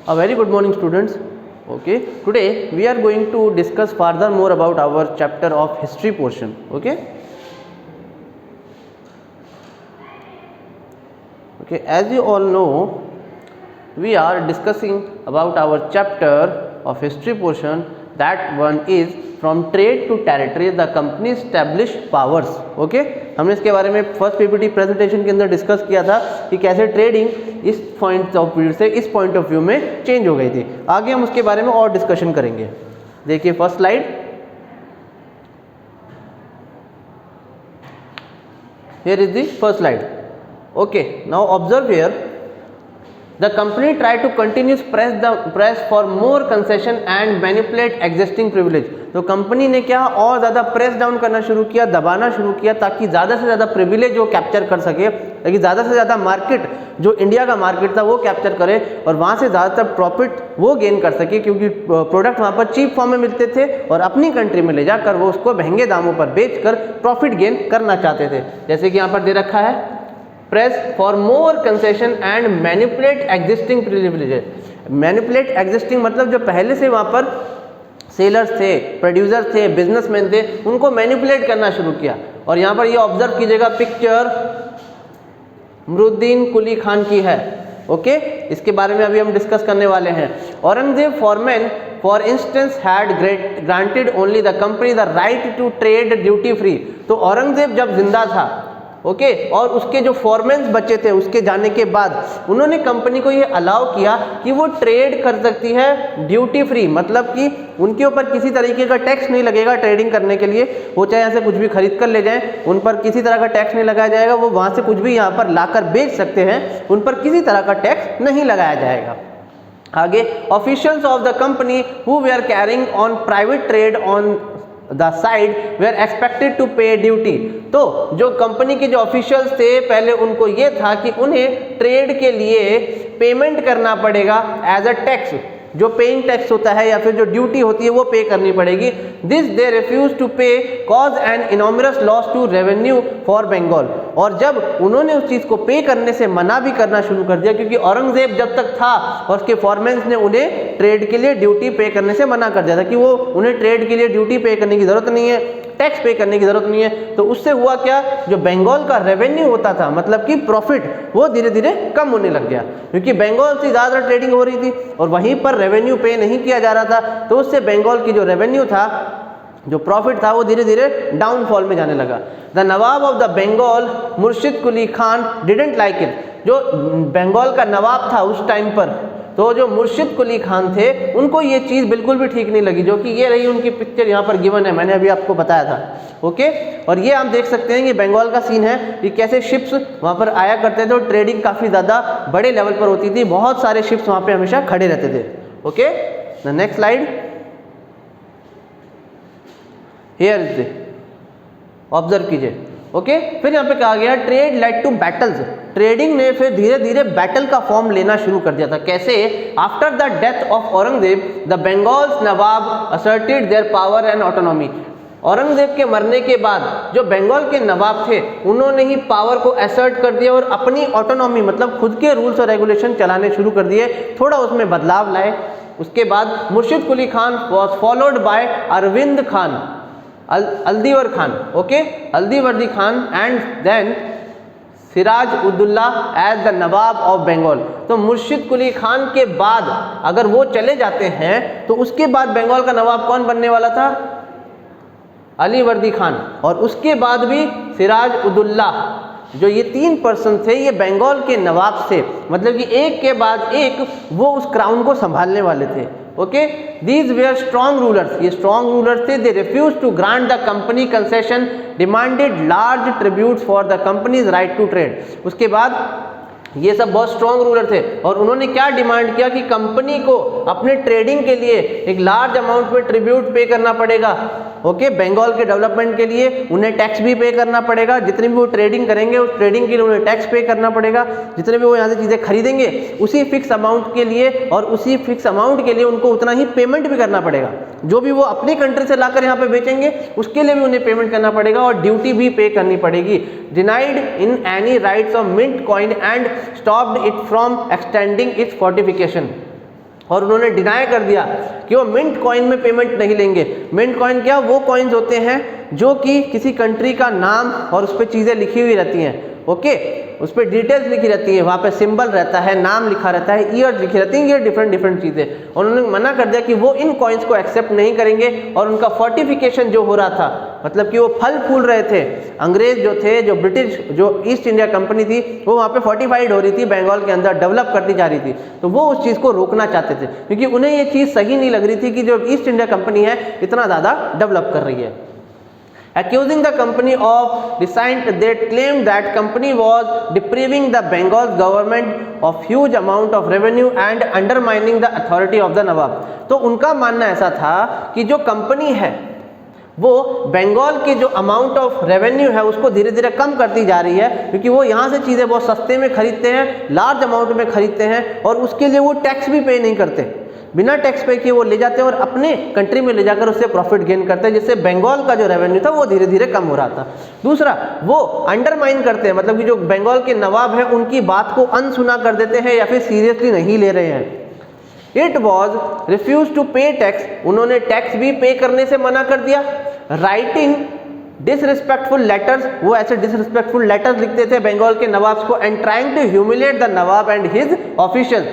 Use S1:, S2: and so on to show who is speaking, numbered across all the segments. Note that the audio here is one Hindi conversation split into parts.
S1: A very good morning, students. Okay, today we are going to discuss further more about our chapter of history portion. Okay, as you all know, we are discussing about our chapter of history portion. That one is from trade to territory, the company established powers. Okay, हमने इसके बारे में फर्स्ट पीपीटी प्रेजेंटेशन के अंदर डिस्कस किया था कि कैसे ट्रेडिंग इस पॉइंट ऑफ व्यू से इस पॉइंट ऑफ व्यू में चेंज हो गई थी। आगे हम उसके बारे में और डिस्कशन करेंगे। देखिए first slide, here is the first slide. Okay, now observe here, the company tried to continuously press for more concession and manipulate existing privilege। तो कंपनी ने क्या और ज़्यादा प्रेस डाउन करना शुरू किया, दबाना शुरू किया, ताकि ज़्यादा से ज़्यादा प्रिविलेज वो कैप्चर कर सके, ताकि ज़्यादा से ज़्यादा मार्केट जो इंडिया का मार्केट था वो कैप्चर करे और वहाँ से ज़्यादातर प्रॉफिट वो गेन कर सके, क्योंकि प्रोडक्ट वहाँ पर चीप फॉर्म में मिलते थे और अपनी कंट्री में ले जाकर वो उसको महंगे दामों पर बेचकर प्रॉफिट गेन करना चाहते थे। जैसे कि यहाँ पर दे रखा है, press for more concession and manipulate existing privileges. Manipulate existing मतलब जो पहले से वहाँ पर सेलर्स थे, प्रोड्यूसर थे, बिजनेसमैन थे, उनको मैनिपुलेट करना शुरू किया। और यहाँ पर ये ऑब्जर्व कीजिएगा, पिक्चर इमरुद्दीन कुली खान की है। ओके, इसके बारे में अभी हम डिस्कस करने वाले हैं। Aurangzeb farman for instance had granted only the company the right to trade duty free. तो औरंगजेब जब जिंदा था, ओके, और उसके जो फॉरमेन्स बचे थे उसके जाने के बाद उन्होंने कंपनी को ये अलाउ किया कि वो ट्रेड कर सकती है ड्यूटी फ्री, मतलब कि उनके ऊपर किसी तरीके का टैक्स नहीं लगेगा ट्रेडिंग करने के लिए। वो चाहे यहाँ से कुछ भी खरीद कर ले जाएं, उन पर किसी तरह का टैक्स नहीं लगाया जाएगा। वो वहाँ से कुछ भी यहाँ पर लाकर बेच सकते हैं, उन पर किसी तरह का टैक्स नहीं लगाया जाएगा। आगे, officials of the company who they are carrying on private trade on the side were expected to pay duty. तो जो कंपनी के जो ऑफिशियल्स थे पहले उनको ये था कि उन्हें ट्रेड के लिए पेमेंट करना पड़ेगा एज अ टैक्स, जो पेइंग टैक्स होता है या फिर जो ड्यूटी होती है वो पे करनी पड़ेगी। This they refuse to pay cause an enormous loss to revenue for Bengal. और जब उन्होंने उस चीज़ को पे करने से मना भी करना शुरू कर दिया, क्योंकि औरंगजेब जब तक था और उसके फॉरमेन्स ने उन्हें ट्रेड के लिए ड्यूटी पे करने से मना कर दिया था कि वो उन्हें ट्रेड के लिए ड्यूटी पे करने की ज़रूरत नहीं है, टैक्स पे करने की ज़रूरत नहीं है। तो उससे हुआ क्या, जो बंगाल का रेवेन्यू होता था, मतलब कि प्रॉफिट, वो धीरे धीरे कम होने लग गया, क्योंकि बंगाल से ज़्यादा ट्रेडिंग हो रही थी और वहीं पर रेवेन्यू पे नहीं किया जा रहा था। तो उससे बंगाल की जो रेवेन्यू था, जो प्रॉफिट था, वो धीरे धीरे डाउनफॉल में जाने लगा। The nawab of the Bengal Murshid Quli Khan didn't like it. जो बंगाल का नवाब था उस टाइम पर, तो जो मुर्शिद कुली खान थे, उनको ये चीज़ बिल्कुल भी ठीक नहीं लगी, जो कि ये रही उनकी पिक्चर यहाँ पर गिवन है, मैंने अभी आपको बताया था। ओके, और ये आप देख सकते हैं कि बंगाल का सीन है कि कैसे शिप्स वहाँ पर आया करते थे और ट्रेडिंग काफ़ी ज़्यादा बड़े लेवल पर होती थी, बहुत सारे शिप्स वहाँ पे हमेशा खड़े रहते थे। Okay, the next slide, here is observe कीजिए। ओके, फिर यहाँ पे कहा गया trade led to battles. Trading ने फिर धीरे धीरे बैटल का फॉर्म लेना शुरू कर दिया था। कैसे? After the death of Aurangzeb the Bengal's Nawab asserted their power and autonomy. Aurangzeb के मरने के बाद जो बंगाल के नवाब थे उन्होंने ही पावर को असर्ट कर दिया और अपनी ऑटोनॉमी, मतलब खुद के रूल्स और रेगुलेशन चलाने शुरू कर दिए, थोड़ा उसमें बदलाव लाए। उसके बाद Murshid Quli Khan was followed by Arvind Khan, Alivardi Khan, okay, Alivardi Khan, and then Siraj Uddaula as the nawab of Bengal. तो मुर्शिद कुली खान के बाद अगर वो चले जाते हैं तो उसके बाद बंगाल का नवाब कौन बनने वाला था? अलीवर्दी खान, और उसके बाद भी सिराज उद्दौला। जो ये 3 पर्सन थे, ये बंगाल के नवाब थे, मतलब कि एक के बाद एक वो उस क्राउन को संभालने वाले थे। Okay, these were strong rulers, ये स्ट्रॉन्ग रूलर्स थे। They refuse to grant the company concession, demanded large tributes for the company's right to trade. उसके बाद ये सब बहुत स्ट्रॉन्ग रूलर थे और उन्होंने क्या डिमांड किया कि कंपनी को अपने ट्रेडिंग के लिए एक लार्ज अमाउंट में ट्रिब्यूट पे करना पड़ेगा। ओके, बंगाल के डेवलपमेंट के लिए उन्हें टैक्स भी पे करना पड़ेगा, जितनी भी वो ट्रेडिंग करेंगे उस ट्रेडिंग के लिए उन्हें टैक्स पे करना पड़ेगा, जितने भी वो यहाँ से चीज़ें खरीदेंगे उसी फिक्स अमाउंट के लिए, और उसी फिक्स अमाउंट के लिए उनको उतना ही पेमेंट भी करना पड़ेगा। जो भी वो अपनी कंट्री से लाकर यहाँ पे बेचेंगे उसके लिए भी उन्हें पेमेंट करना पड़ेगा और ड्यूटी भी पे करनी पड़ेगी। Denied in any rights of mint coin and stopped it from extending its fortification। और उन्होंने डिनाई कर दिया कि वो मिंट कॉइन में पेमेंट नहीं लेंगे। मिंट कॉइन क्या, वो कॉइन्स होते हैं जो कि किसी कंट्री का नाम और उस पर चीज़ें लिखी हुई रहती हैं, ओके, उस पर डिटेल्स लिखी रहती है, वहाँ पे सिंबल रहता है, नाम लिखा रहता है, ईयर लिखी रहती है, ये डिफरेंट चीज़ें। उन्होंने मना कर दिया कि वो इन कॉइन्स को एक्सेप्ट नहीं करेंगे और उनका फोर्टिफिकेशन जो हो रहा था, मतलब कि वो फल फूल रहे थे, अंग्रेज जो थे, जो ब्रिटिश, जो ईस्ट इंडिया कंपनी थी, वो वहाँ पे फोर्टिफाइड हो रही थी, बंगाल के अंदर डेवलप करती जा रही थी, तो वो उस चीज़ को रोकना चाहते थे क्योंकि उन्हें ये चीज़ सही नहीं लग रही थी कि जो ईस्ट इंडिया कंपनी है इतना ज़्यादा डेवलप कर रही है। Accusing the company of dissent, they claimed that company was depriving the Bengal government of huge amount of revenue and undermining the authority of the Nawab। तो उनका मानना ऐसा था कि जो कंपनी है वो बंगाल के जो अमाउंट ऑफ रेवेन्यू है उसको धीरे धीरे कम करती जा रही है क्योंकि वो यहाँ से चीज़ें बहुत सस्ते में खरीदते हैं, लार्ज अमाउंट में खरीदते हैं और उसके लिए वो टैक्स भी पे नहीं करते, बिना टैक्स पे किए वो ले जाते हैं और अपने कंट्री में ले जाकर उससे प्रॉफिट गेन करते हैं, जिससे बंगाल का जो रेवेन्यू था वो धीरे धीरे कम हो रहा था। दूसरा, वो अंडरमाइन करते हैं, मतलब कि जो बंगाल के नवाब हैं उनकी बात को अनसुना कर देते हैं या फिर सीरियसली नहीं ले रहे हैं। इट वॉज रिफ्यूज टू पे टैक्स, उन्होंने टैक्स भी पे करने से मना कर दिया। राइटिंग डिसरिस्पेक्टफुल लेटर्स, वो ऐसे डिसरिस्पेक्टफुल लेटर्स लिखते थे बंगाल के नवाब को, and trying to humiliate the nawab and his officials,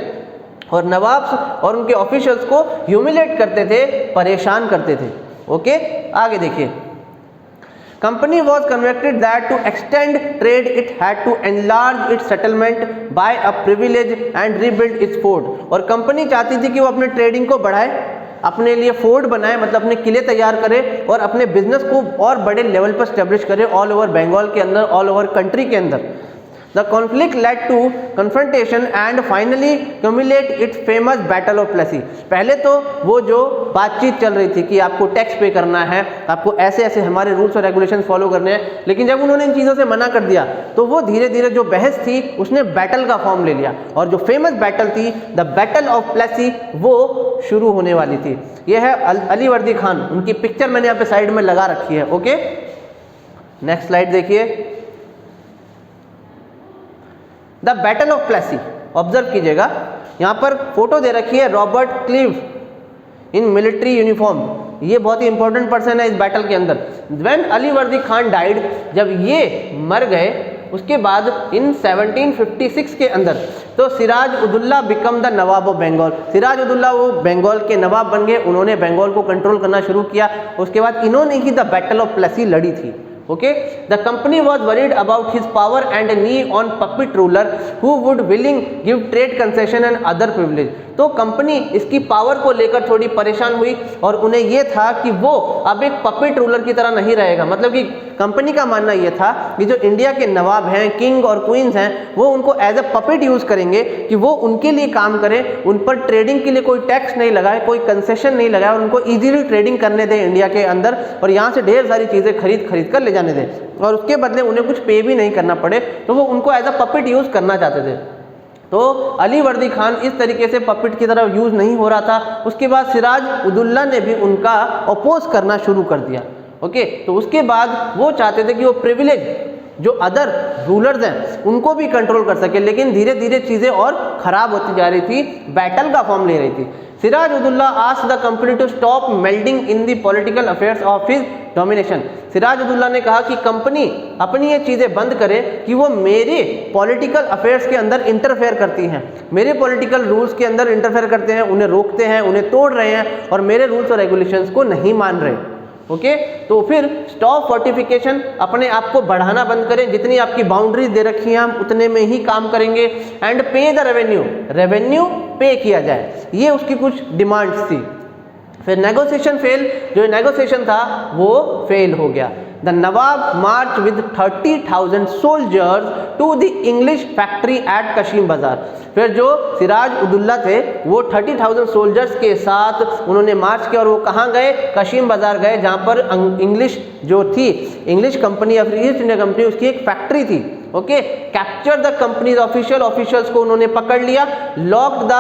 S1: और नवाब और उनके ऑफिशियल्स को ह्यूमिलेट करते थे, परेशान करते थे। ओके, आगे देखिए। Company was convicted that to extend trade it had to enlarge its settlement by a privilege and rebuild its fort, और कंपनी चाहती थी कि वो अपने ट्रेडिंग को बढ़ाए, अपने लिए फोर्ट बनाए, मतलब अपने किले तैयार करे और अपने बिजनेस को और बड़े लेवल पर स्टेब्लिश करे ऑल ओवर बंगाल के अंदर, ऑल ओवर कंट्री के अंदर। The conflict led to confrontation and finally culminated its famous Battle of Plassey। पहले तो वो जो बातचीत चल रही थी कि आपको टैक्स पे करना है, आपको ऐसे ऐसे हमारे रूल्स और रेगुलेशंस फॉलो करने हैं, लेकिन जब उन्होंने इन चीज़ों से मना कर दिया तो वो धीरे धीरे जो बहस थी उसने बैटल का फॉर्म ले लिया और जो फेमस बैटल थी द बैटल ऑफ प्लेसी वो शुरू होने वाली थी। ये है अली वर्दी खान, उनकी पिक्चर मैंने यहाँ पे साइड में लगा रखी है। ओके, नेक्स्ट स्लाइड देखिए। The battle of Plassey, observe कीजिएगा, यहाँ पर फोटो दे रखी है Robert Clive in military uniform, ये बहुत ही इंपॉर्टेंट पर्सन है इस बैटल के अंदर। व्हेन अली वर्दी खान डाइड, जब ये मर गए उसके बाद इन 1756 के अंदर तो Siraj Uddaula become the nawab of Bengal, Siraj Uddaula वो बंगाल के नवाब बन गए, उन्होंने बंगाल को कंट्रोल करना शुरू किया। उसके बाद इन्होंने ही द बैटल ऑफ प्लेसी लड़ी थी। Okay, the company was worried about his power and knee on puppet ruler who would willing give trade concession and other privilege। तो कंपनी इसकी पावर को लेकर थोड़ी परेशान हुई और उन्हें यह था कि वो अब एक पपेट रूलर की तरह नहीं रहेगा, मतलब कि कंपनी का मानना यह था कि जो इंडिया के नवाब हैं, किंग और क्वींस हैं, वो उनको एज अ पपेट यूज करेंगे कि वो उनके लिए काम करें, उन पर ट्रेडिंग के लिए कोई टैक्स नहीं लगाए, कोई कंसेशन नहीं लगाए और उनको इजीली ट्रेडिंग करने दें इंडिया के अंदर और यहाँ से ढेर सारी चीज़ें खरीद कर ले जाने दें और उसके बदले उन्हें कुछ पे भी नहीं करना पड़े, तो वो उनको एज अ पपेट यूज करना चाहते थे। तो अली वर्दी खान इस तरीके से पपेट की तरह यूज नहीं हो रहा था। उसके बाद सिराज उदौला ने भी उनका अपोज करना शुरू कर दिया। ओके, तो उसके बाद वो चाहते थे कि वो प्रिविलेज जो अदर रूलर्स हैं उनको भी कंट्रोल कर सके, लेकिन धीरे धीरे चीज़ें और ख़राब होती जा रही थी, बैटल का फॉर्म ले रही थी। Siraj Uddaula asked the company to stop meddling in the political affairs of his domination. Siraj Uddaula ने कहा कि कंपनी अपनी ये चीज़ें बंद करे कि वो मेरे पॉलिटिकल अफेयर्स के अंदर इंटरफेयर करती हैं, मेरे पॉलिटिकल रूल्स के अंदर इंटरफेयर करते हैं, उन्हें रोकते हैं, उन्हें तोड़ रहे हैं और मेरे रूल्स और रेगुलेशंस को नहीं मान रहे। ओके, तो फिर स्टॉप फोर्टिफिकेशन, अपने आप को बढ़ाना बंद करें, जितनी आपकी बाउंड्रीज दे रखी हैं हम उतने में ही काम करेंगे। एंड पे द रेवेन्यू पे किया जाए, ये उसकी कुछ डिमांड्स थी। फिर नेगोशिएशन फेल, जो नेगोशिएशन था वो फेल हो गया। The nawab march with 30,000 soldiers to the English factory at Kasim Bazar. फिर जो सिराज उदौला थे वो 30,000 सोल्जर्स के साथ उन्होंने मार्च किया और वो कहाँ गए? कशीम बाजार गए, जहाँ पर इंग्लिश जो थी, इंग्लिश कंपनी या फिर ईस्ट इंडिया कंपनी, उसकी एक फैक्ट्री थी। Okay, capture the companies officials को उन्होंने पकड़ लिया। लॉक्ड द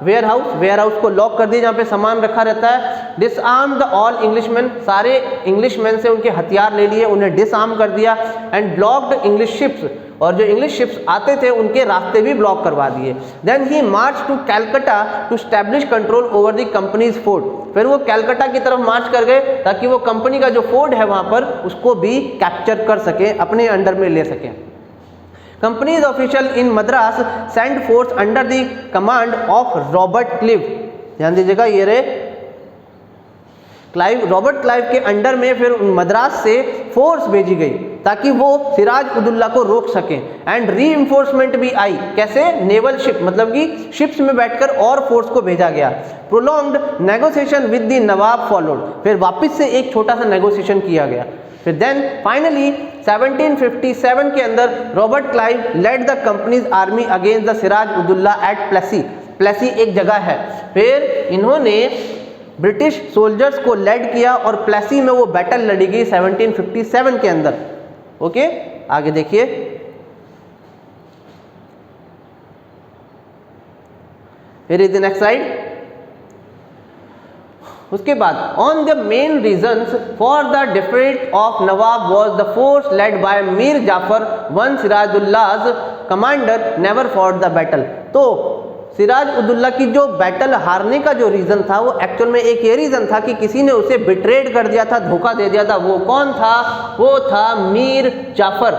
S1: वेयर हाउस को लॉक कर दिया जहाँ पे सामान रखा रहता है। डिसआर्म द ऑल इंग्लिशमैन, सारे इंग्लिशमैन से उनके हथियार ले लिए, उन्हें डिसआर्म कर दिया। एंड ब्लॉक्ड इंग्लिश शिप्स, और जो इंग्लिश शिप्स आते थे उनके रास्ते भी ब्लॉक करवा दिए। Then he march to Calcutta to establish control over the company's fort. फिर वो कैलकाटा की तरफ मार्च कर गए ताकि वो कंपनी का जो फोर्ट है वहां पर उसको भी कैप्चर कर सके, अपने अंडर में ले सके। Companies official in Madras send force under the command of Robert Clive. ध्यान दीजिएगा, ये रहे रॉबर्ट क्लाइव के अंडर में फिर मद्रास से फोर्स भेजी गई ताकि वो सिराज उदौला को रोक सके। एंड रीइंफोर्समेंट भी आई। कैसे? नेवल शिप, मतलब कि शिप्स में बैठकर और फोर्स को भेजा गया। Prolonged negotiation with the Nawab followed. फिर वापस से एक छोटा सा नेगोशिएशन किया गया। फिर देन फाइनली 1757 के अंदर Robert Clive led the company's army against the Siraj Uddaula at Plassey. Plassey एक जगह है। फिर इन्होंने ब्रिटिश सोल्जर्स को लेड किया और प्लेसी में वो बैटल लड़ी गई 1757 के अंदर। ओके, आगे देखिए। Here is the next slide. उसके बाद on the main reasons for the defeat of nawab was the force led by Mir Jafar one Sirajullah commander never fought the battle. तो सिराज उदौला की जो बैटल हारने का जो रीज़न था वो एक्चुअल में एक ये रीज़न था कि किसी ने उसे बिट्रेड कर दिया था, धोखा दे दिया था। वो कौन था? वो था मीर जाफर,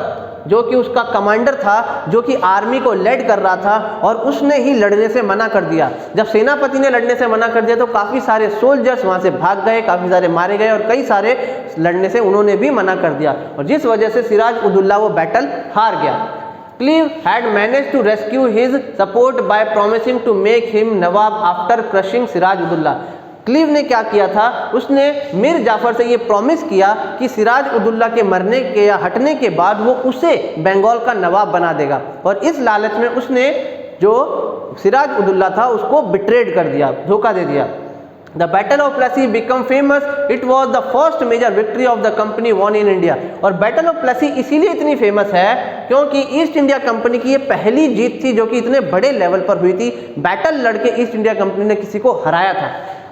S1: जो कि उसका कमांडर था, जो कि आर्मी को लेड कर रहा था और उसने ही लड़ने से मना कर दिया। जब सेनापति ने लड़ने से मना कर दिया तो काफ़ी सारे सोल्जर्स वहाँ से भाग गए, काफ़ी सारे मारे गए और कई सारे लड़ने से उन्होंने भी मना कर दिया और जिस वजह से सिराज उदौला वो बैटल हार गया। Clive had managed to rescue his support by promising to make him nawab after crushing Siraj Uddaula. Clive ने क्या किया था? उसने मीर जाफर से ये प्रॉमिस किया कि सिराज उदौला के मरने के या हटने के बाद वो उसे बंगाल का नवाब बना देगा और इस लालच में उसने जो सिराज उदौला था उसको बिट्रेड कर दिया, धोखा दे दिया। The Battle of Plassey became famous. It was the first major victory of the company won in India. और Battle of Plassey इसीलिए इतनी फेमस है क्योंकि ईस्ट इंडिया कंपनी की ये पहली जीत थी जो कि इतने बड़े लेवल पर हुई थी। बैटल लड़के ईस्ट इंडिया कंपनी ने किसी को हराया था।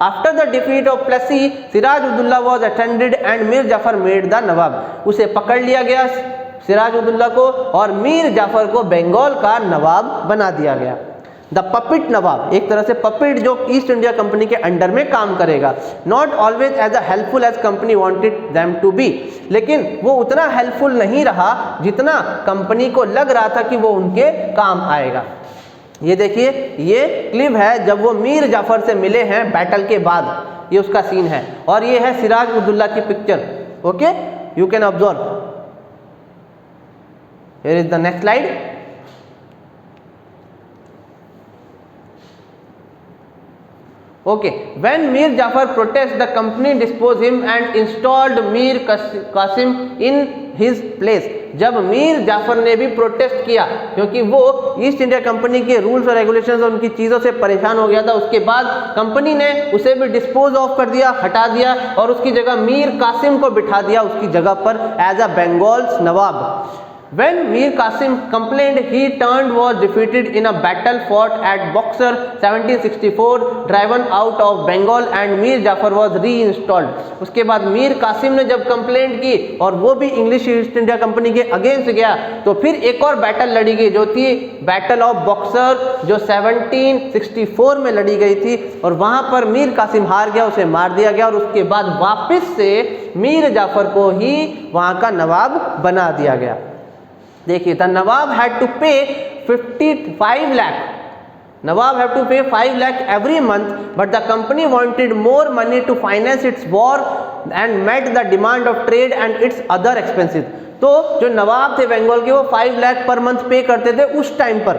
S1: After the defeat of Plassey, Siraj Uddaula was attended and Mir Jafar made the नवाब। उसे पकड़ लिया गया सिराज उदौला को और मीर जाफर को बंगाल का नवाब बना दिया गया। द पपिट नवाब, एक तरह से पपिट जो ईस्ट इंडिया कंपनी के अंडर में काम करेगा। Not always as a helpful as company wanted them to be, लेकिन वो उतना हेल्पफुल नहीं रहा जितना कंपनी को लग रहा था कि वो उनके काम आएगा। ये देखिए, ये क्लिप है जब वो मीर जाफर से मिले हैं बैटल के बाद, ये उसका सीन है और ये है सिराज उदौला की picture. Okay, you can observe. Here is the next slide. Okay, when Mir Jafar protested, the company disposed him and installed Mir Qasim in his place। जब मीर जाफर ने भी प्रोटेस्ट किया क्योंकि वो ईस्ट इंडिया कंपनी के रूल्स और रेगुलेशंस और उनकी चीज़ों से परेशान हो गया था, उसके बाद कंपनी ने उसे भी डिस्पोज ऑफ कर दिया, हटा दिया और उसकी जगह मीर कासिम को बिठा दिया उसकी जगह पर as a Bengal's nawab. When Mir Qasim complained, he turned was defeated in a battle fought at Buxar 1764, driven out of Bengal and Mir Jafar was reinstalled। उसके बाद मीर कासिम ने जब कंप्लेंट की और वो भी इंग्लिश ईस्ट इंडिया कंपनी के अगेंस्ट गया तो फिर एक और बैटल लड़ी गई जो थी बैटल ऑफ बक्सर, जो 1764 में लड़ी गई थी और वहाँ पर मीर कासिम हार गया, उसे मार दिया गया और उसके बाद वापस से मीर जाफर को ही वहाँ का नवाब बना दिया गया। देखिए, द नवाब हैड टू पे 55 लाख, नवाब have to pay 5 lakh every month, but the company wanted more money to finance its war and met the demand of trade and its other expenses. तो जो नवाब थे बंगाल के वो 5 लाख पर मंथ पे करते थे उस टाइम पर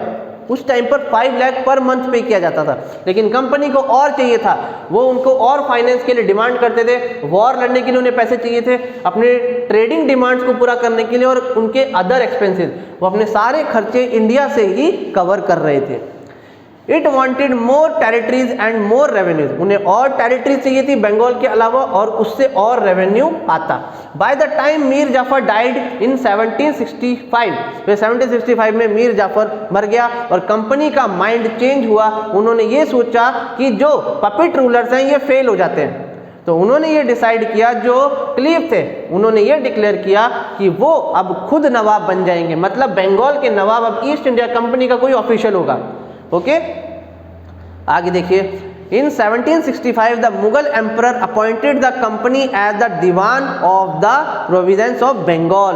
S1: 5 लाख पर मंथ पे किया जाता था, लेकिन कंपनी को और चाहिए था, वो उनको और फाइनेंस के लिए डिमांड करते थे, वॉर लड़ने के लिए उन्हें पैसे चाहिए थे, अपने ट्रेडिंग डिमांड्स को पूरा करने के लिए और उनके अदर एक्सपेंसेस, वो अपने सारे खर्चे इंडिया से ही कवर कर रहे थे। It wanted more territories and more revenues, उन्हें और टेरिटरी चाहिए थी बंगाल के अलावा और उससे और रेवेन्यू आता। By the time Mir Jafar died in 1765 में मीर जाफर मर गया और कंपनी का माइंड चेंज हुआ। उन्होंने ये सोचा कि जो पपेट रूलर्स हैं ये फेल हो जाते हैं, तो उन्होंने ये डिसाइड किया, जो क्लीव थे उन्होंने ये डिक्लेयर किया कि वो अब खुद नवाब बन जाएंगे, मतलब बंगाल के नवाब अब ईस्ट इंडिया कंपनी का कोई ऑफिशियल होगा। ओके, आगे देखिए, in 1765 the Mughal emperor appointed the company as the diwan of the province of Bengal.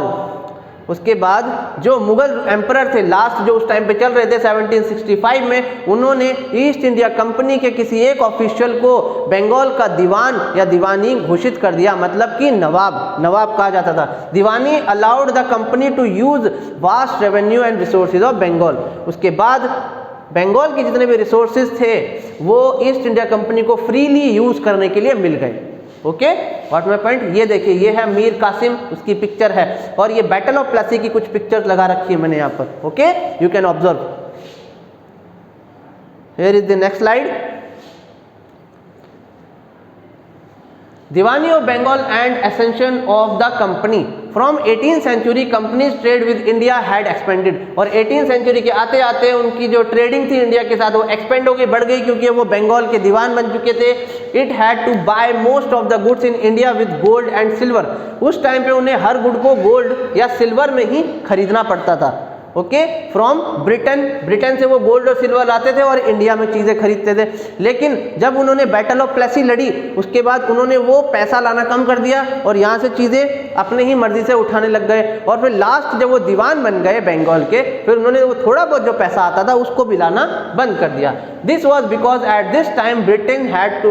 S1: उसके बाद जो मुगल एम्परर थे लास्ट, जो उस टाइम पे चल रहे थे 1765 में, उन्होंने ईस्ट इंडिया कंपनी के किसी एक ऑफिशियल को बंगाल का दीवान या दीवानी घोषित कर दिया, मतलब कि नवाब कहा जाता था। Diwani allowed the company to use vast revenue and resources of Bengal. उसके बाद बंगाल के जितने भी रिसोर्सेज थे वो ईस्ट इंडिया कंपनी को फ्रीली यूज करने के लिए मिल गए। ओके, व्हाट माय पॉइंट, ये देखिए, ये है मीर कासिम, उसकी पिक्चर है, और ये बैटल ऑफ प्लासी की कुछ पिक्चर्स लगा रखी है मैंने यहाँ पर। Okay, you can observe. Here is the next slide. Diwani of Bengal and ascension of the company. From 18th century company's trade with India had expanded. और 18th सेंचुरी के आते आते उनकी जो ट्रेडिंग थी इंडिया के साथ वो एक्सपेंड हो गई, बढ़ गई, क्योंकि वो बंगाल के दीवान बन चुके थे। It had to buy most of the goods in India with gold and silver. उस टाइम पे उन्हें हर गुड को गोल्ड या सिल्वर में ही खरीदना पड़ता था। ओके, फ्रॉम ब्रिटेन से वो गोल्ड और सिल्वर लाते थे और इंडिया में चीज़ें खरीदते थे। लेकिन जब उन्होंने बैटल ऑफ प्लासी लड़ी, उसके बाद उन्होंने वो पैसा लाना कम कर दिया और यहाँ से चीज़ें अपने ही मर्जी से उठाने लग गए। और फिर लास्ट जब वो दीवान बन गए बंगाल के, फिर उन्होंने वो थोड़ा बहुत जो पैसा आता था उसको भी लाना बंद कर दिया। This was because at this time Britain had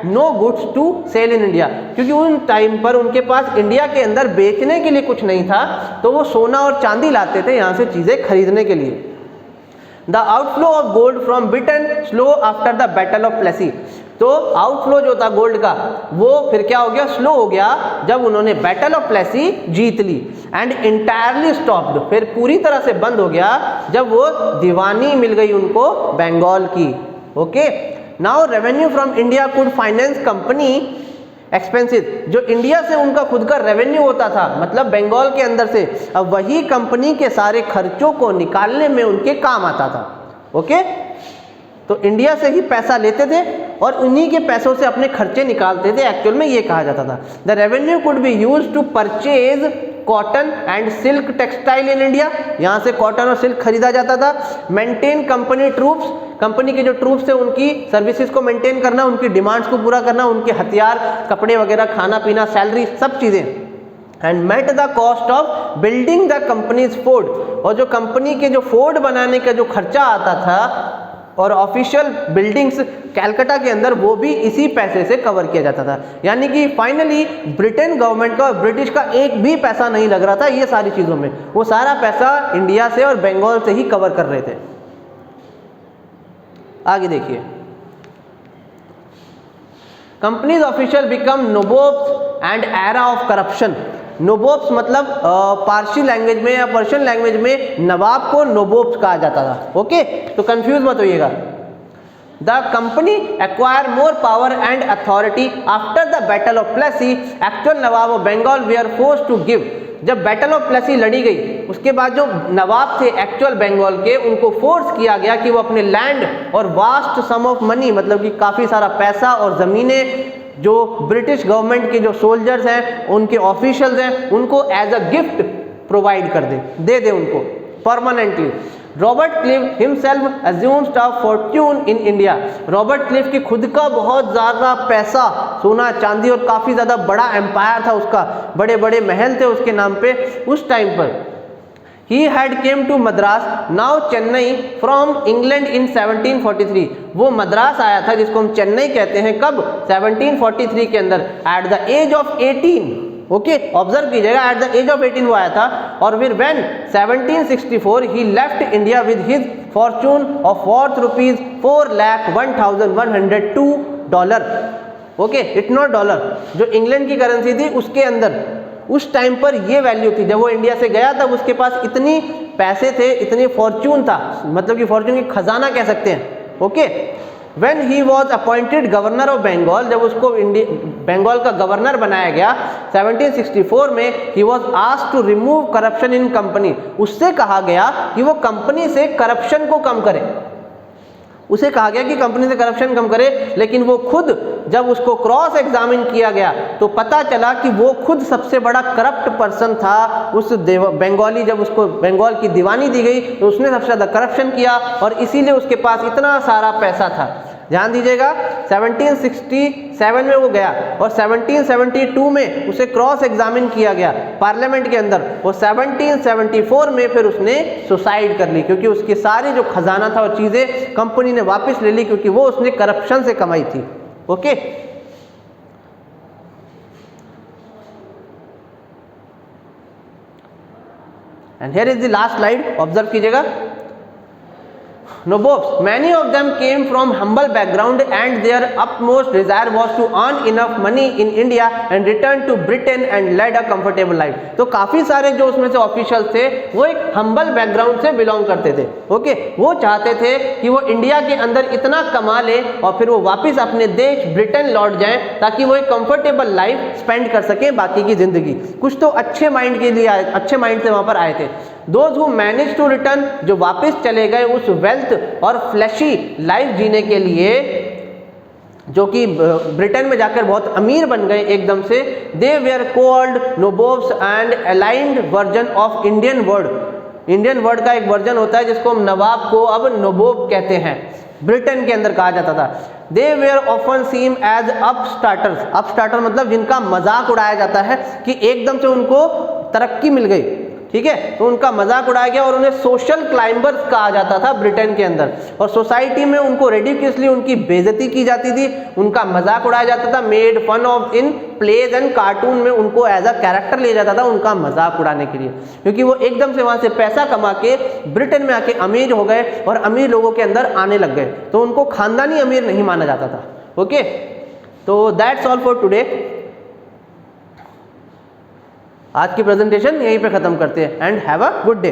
S1: no goods to sell in India. क्योंकि उन टाइम पर उनके पास इंडिया के अंदर बेचने के लिए कुछ नहीं था, तो वो सोना और चांदी लाते थे यहाँ से चीजें खरीदने के लिए। The outflow of gold from Britain slow after the battle of Plassey. तो आउटफ्लो जो था गोल्ड का वो फिर क्या हो गया, स्लो हो गया जब उन्होंने बैटल ऑफ प्लासी जीत ली। एंड इंटायरली स्टॉप्ड, फिर पूरी तरह से बंद हो गया जब वो दीवानी मिल गई उनको बंगाल की। Okay, now revenue from India could finance company expensive. जो इंडिया से उनका खुद का रेवेन्यू होता था, मतलब बंगाल के अंदर से, अब वही कंपनी के सारे खर्चों को निकालने में उनके काम आता था। ओके, तो इंडिया से ही पैसा लेते थे और उन्हीं के पैसों से अपने खर्चे निकालते थे, एक्चुअल में ये कहा जाता था। The revenue could be used to purchase cotton and silk textile in India. यहाँ से कॉटन और सिल्क खरीदा जाता था। मेंटेन कंपनी ट्रूप्स, कंपनी के जो ट्रूप्स थे उनकी सर्विसेज को मेंटेन करना, उनकी डिमांड्स को पूरा करना, उनके हथियार, कपड़े वगैरह, खाना पीना, सैलरी, सब चीज़ें। And met the cost of building the company's fort. और जो कंपनी के जो फोर्ट बनाने का जो खर्चा आता था और ऑफिशियल बिल्डिंग्स कलकत्ता के अंदर, वो भी इसी पैसे से कवर किया जाता था। यानी कि फाइनली ब्रिटेन गवर्नमेंट का और ब्रिटिश का एक भी पैसा नहीं लग रहा था ये सारी चीज़ों में, वो सारा पैसा इंडिया से और बंगाल से ही कवर कर रहे थे। आगे देखिए, company's official become nabobs and era of corruption. Nabobs मतलब पारसी लैंग्वेज में या पर्शियन लैंग्वेज में नवाब को नोबोब्स कहा जाता था। ओके, तो कंफ्यूज मत होइएगा। The company acquire more power and authority after the battle of Plassey. Actual nawab of Bengal we are forced to give. जब बैटल ऑफ प्लासी लड़ी गई उसके बाद जो नवाब थे एक्चुअल बंगाल के, उनको फोर्स किया गया कि वो अपने लैंड और वास्ट सम ऑफ मनी, मतलब कि काफ़ी सारा पैसा और ज़मीनें जो ब्रिटिश गवर्नमेंट के जो सोल्जर्स हैं, उनके ऑफिशियल्स हैं, उनको एज अ गिफ्ट प्रोवाइड कर दे उनको permanently. Robert Clive himself assumed a Fortune in India. Robert Clive की खुद का बहुत ज़्यादा पैसा, सोना चांदी और काफ़ी ज़्यादा बड़ा एम्पायर था उसका, बड़े बड़े महल थे उसके नाम पे उस टाइम पर। He had came to Madras, now Chennai, from England in 1743. वो मद्रास आया था जिसको हम चेन्नई कहते हैं, कब? 1743 के अंदर, at the age of 18। Okay, observe कीजिएगा, एट द एज ऑफ 18 वो आया था। और फिर when 1764 he left India with his fortune of worth rupees 4,01,102 okay, it's not dollar, जो इंग्लैंड की करेंसी थी उसके अंदर उस टाइम पर ये वैल्यू थी। जब वो इंडिया से गया तब उसके पास इतनी पैसे थे, इतनी फॉर्च्यून था, मतलब कि फॉर्च्यून की खजाना कह सकते हैं। Okay, when he was appointed governor of Bengal, जब उसको बंगाल का गवर्नर बनाया गया 1764 में, he was asked to remove corruption in company. उससे कहा गया कि वो कंपनी से करप्शन को कम करे। उसे कहा गया कि कंपनी से करप्शन कम करे, लेकिन वो खुद जब उसको क्रॉस एग्जामिन किया गया तो पता चला कि वो खुद सबसे बड़ा करप्ट पर्सन था। उस बंगाली, जब उसको बंगाल की दीवानी दी गई तो उसने सबसे ज़्यादा करप्शन किया और इसीलिए उसके पास इतना सारा पैसा था। ध्यान दीजिएगा, 1767 में वो गया और 1772 में उसे क्रॉस एग्जामिन किया गया पार्लियामेंट के अंदर, और 1774 में फिर उसने सुसाइड कर ली, क्योंकि उसकी सारी जो खजाना था और चीज़ें कंपनी ने वापस ले ली, क्योंकि वो उसने करप्शन से कमाई थी। Okay, and here is the last slide, observe कीजिएगा। Nabobs, many of them came from humble background and their utmost desire was to earn enough money in India and return to Britain and lead a comfortable life। तो काफी सारे जो उसमें से ऑफिशियल थे वो एक हम्बल बैकग्राउंड से बिलोंग करते थे। ओके, वो चाहते थे कि वो इंडिया के अंदर इतना कमा ले और फिर वो वापस अपने देश ब्रिटेन लौट जाएं ताकि वो एक कंफर्टेबल लाइफ स्पेंड कर सके बाकी की जिंदगी। कुछ तो अच्छे माइंड के लिए आए, अच्छे माइंड से वहां पर आए थे। Those who managed to return, जो वापस चले गए उस वेल्थ और फ्लैशी लाइफ जीने के लिए, जो कि ब्रिटेन में जाकर बहुत अमीर बन गए एकदम से, they were called nabobs and aligned version of Indian word. Indian word का एक वर्जन होता है जिसको हम नवाब को अब नोबोब कहते हैं, ब्रिटेन के अंदर कहा जाता था। दे वेयर ऑफन सीम एज अपस्टार्टर्स। अपस्टार्टर मतलब जिनका मजाक उड़ाया जाता है कि एकदम से उनको तरक्की मिल गई, ठीक है, तो उनका मजाक उड़ाया गया और उन्हें सोशल क्लाइंबर्स कहा जाता था ब्रिटेन के अंदर। और सोसाइटी में उनको रिडिक्यूलसली उनकी बेइज्जती की जाती थी, उनका मजाक उड़ाया जाता था। Made fun of in plays and cartoon में उनको एज अ कैरेक्टर लिया जाता था उनका मजाक उड़ाने के लिए, क्योंकि वो एकदम से वहां से पैसा कमा के ब्रिटेन में आके अमीर हो गए और अमीर लोगों के अंदर आने लग गए, तो उनको खानदानी अमीर नहीं माना जाता था। ओके, तो दैट्स ऑल फॉर टुडे। आज की प्रेजेंटेशन यहीं पे खत्म करते हैं and have a good day.